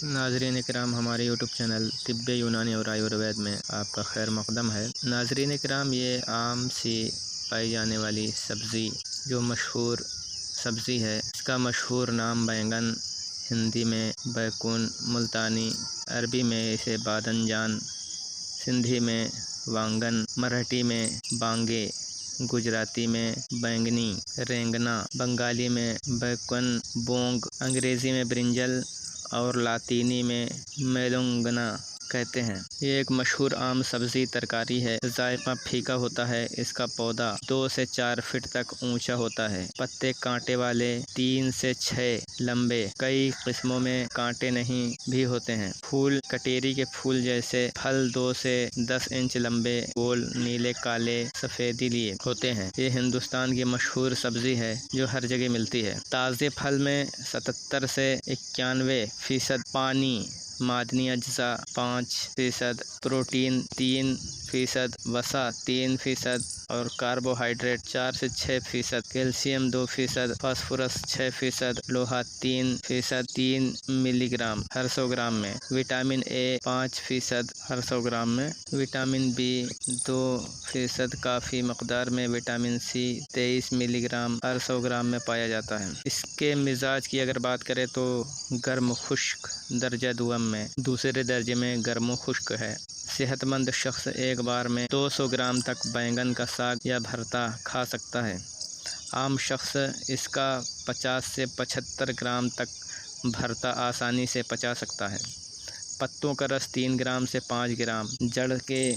ناظرین کرام، ہمارے یوٹیوب چینل طب یونانی اور آیوروید میں آپ کا خیر مقدم ہے۔ ناظرین کرام، یہ عام سی پائی جانے والی سبزی جو مشہور سبزی ہے، اس کا مشہور نام بینگن، ہندی میں بیکون، ملتانی عربی میں اسے بادنجان، سندھی میں وانگن، مراٹھی میں بانگے، گجراتی میں بینگنی، رینگنا، بنگالی میں بیکن، بونگ، انگریزی میں برنجل اور لاطینی میں میلونگنا کہتے ہیں۔ یہ ایک مشہور عام سبزی ترکاری ہے۔ ذائقہ پھیکا ہوتا ہے۔ اس کا پودا 2 سے 4 فٹ تک اونچا ہوتا ہے۔ پتے کانٹے والے، 3 سے 6 لمبے، کئی قسموں میں کانٹے نہیں بھی ہوتے ہیں۔ پھول کٹیری کے پھول جیسے، پھل 2 سے 10 انچ لمبے، گول، نیلے، کالے، سفیدی لیے ہوتے ہیں۔ یہ ہندوستان کی مشہور سبزی ہے جو ہر جگہ ملتی ہے۔ تازے پھل میں 77 سے 91% پانی، معدنی اجزاء 5%، پروٹین 3%، وسا 3% اور کاربوہائیڈریٹ 4 سے 6%، کیلشیم 2%، فاسفورس 6%، لوہا 3%، 3 ملی گرام ہر 100 گرام میں، وٹامن اے 5% ہر 100 گرام میں، وٹامن بی 2%، کافی مقدار میں وٹامن سی 23 ملی گرام ہر 100 گرام میں پایا جاتا ہے۔ اس کے مزاج کی اگر بات کریں تو گرم خشک درجہ دوم میں، دوسرے درجے میں گرم و خشک ہے۔ صحت مند شخص ایک بار میں 200 گرام تک بینگن کا ساگ یا بھرتا کھا سکتا ہے۔ عام شخص اس کا 50 سے 75 گرام تک بھرتا آسانی سے پچا سکتا ہے۔ پتوں کا رس 3 گرام سے 5 گرام، جڑ کے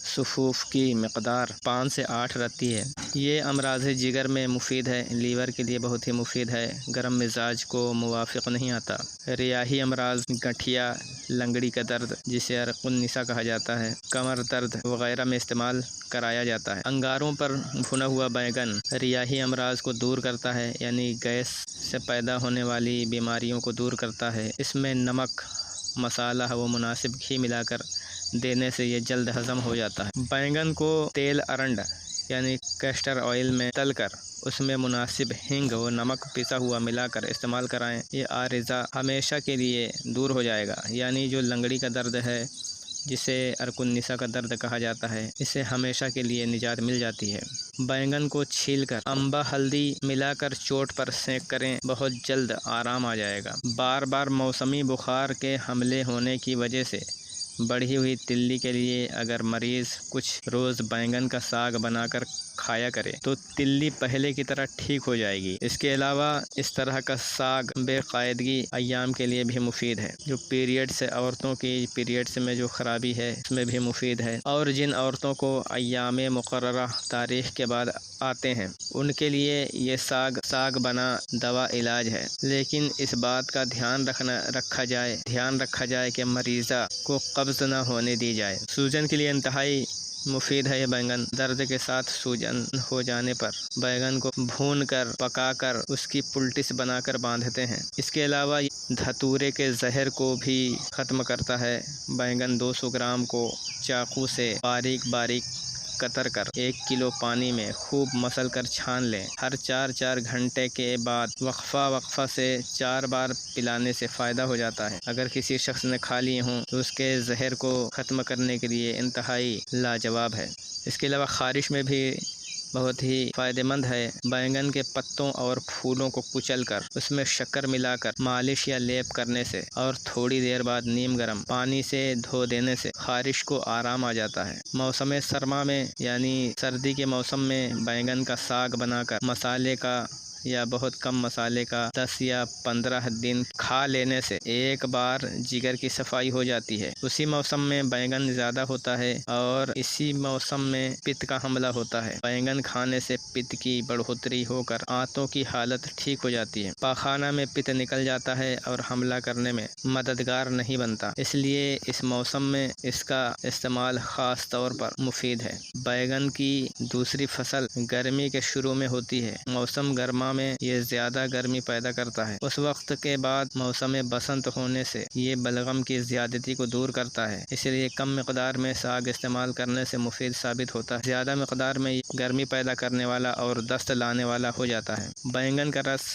صفوف کی مقدار 5 سے 8 رہتی ہے۔ یہ امراض جگر میں مفید ہے، لیور کے لیے بہت ہی مفید ہے، گرم مزاج کو موافق نہیں آتا۔ ریاحی امراض، گٹھیا، لنگڑی کا درد جسے عرق النساء کہا جاتا ہے، کمر درد وغیرہ میں استعمال کرایا جاتا ہے۔ انگاروں پر بھنا ہوا بیگن ریاحی امراض کو دور کرتا ہے، یعنی گیس سے پیدا ہونے والی بیماریوں کو دور کرتا ہے۔ اس میں نمک، مسالہ و مناسب گھی ملا کر دینے سے یہ جلد ہضم ہو جاتا ہے۔ بیگن کو تیل ارنڈ یعنی کیسٹر آئل میں تل کر اس میں مناسب ہینگ و نمک پسا ہوا ملا کر استعمال کرائیں۔ یہ عارضہ ہمیشہ کے لیے دور ہو جائے گا، یعنی جو لنگڑی کا درد ہے جسے عرق النساء کا درد کہا جاتا ہے، اسے ہمیشہ کے لیے نجات مل جاتی ہے۔ بیگن کو چھیل کر امبا ہلدی ملا کر چوٹ پر سینک کریں، بہت جلد آرام آ جائے گا۔ بار بار موسمی بخار کے حملے ہونے کی وجہ سے بڑھی ہوئی تلی کے لیے اگر مریض کچھ روز بیگن کا ساگ بنا کر کھایا کرے تو تلی پہلے کی طرح ٹھیک ہو جائے گی۔ اس کے علاوہ اس طرح کا ساگ بے قاعدگی ایام کے لیے بھی مفید ہے۔ جو پیریڈز عورتوں کی پیریڈز میں جو خرابی ہے اس میں بھی مفید ہے، اور جن عورتوں کو ایام مقررہ تاریخ کے بعد آتے ہیں ان کے لیے یہ ساگ بنا دوا علاج ہے۔ لیکن اس بات کا دھیان رکھا جائے کہ مریضہ کو قبض نہ ہونے دی جائے۔ سوجن کے لیے انتہائی مفید ہے یہ بیگن۔ درد کے ساتھ سوجن ہو جانے پر بیگن کو بھون کر پکا کر اس کی پلٹس بنا کر باندھتے ہیں۔ اس کے علاوہ دھتورے کے زہر کو بھی ختم کرتا ہے۔ بیگن 200 گرام کو چاقو سے باریک باریک قطر کر 1 کلو پانی میں خوب مسل کر چھان لیں۔ ہر 4 گھنٹے کے بعد وقفہ سے 4 بار پلانے سے فائدہ ہو جاتا ہے۔ اگر کسی شخص نے کھا لیے ہوں تو اس کے زہر کو ختم کرنے کے لیے انتہائی لاجواب ہے۔ اس کے علاوہ خارش میں بھی بہت ہی فائدہ مند ہے۔ بیگن کے پتوں اور پھولوں کو کچل کر اس میں شکر ملا کر مالش یا لیپ کرنے سے اور تھوڑی دیر بعد نیم گرم پانی سے دھو دینے سے خارش کو آرام آ جاتا ہے۔ موسم سرما میں یعنی سردی کے موسم میں بیگن کا ساگ بنا کر مسالے کا یا بہت کم مسالے کا 10 یا 15 دن کھا لینے سے ایک بار جگر کی صفائی ہو جاتی ہے۔ اسی موسم میں بیگن زیادہ ہوتا ہے اور اسی موسم میں پت کا حملہ ہوتا ہے۔ بیگن کھانے سے پت کی بڑھوتری ہو کر آنتوں کی حالت ٹھیک ہو جاتی ہے۔ پاخانہ میں پت نکل جاتا ہے اور حملہ کرنے میں مددگار نہیں بنتا، اس لیے اس موسم میں اس کا استعمال خاص طور پر مفید ہے۔ بیگن کی دوسری فصل گرمی کے شروع میں ہوتی ہے۔ موسم گرما میں یہ زیادہ گرمی پیدا کرتا ہے۔ اس وقت کے بعد موسم بسنت ہونے سے یہ بلغم کی زیادتی کو دور کرتا ہے، اس لیے کم مقدار میں ساگ استعمال کرنے سے مفید ثابت ہوتا ہے۔ زیادہ مقدار میں گرمی پیدا کرنے والا اور دست لانے والا ہو جاتا ہے۔ بیگن کا رس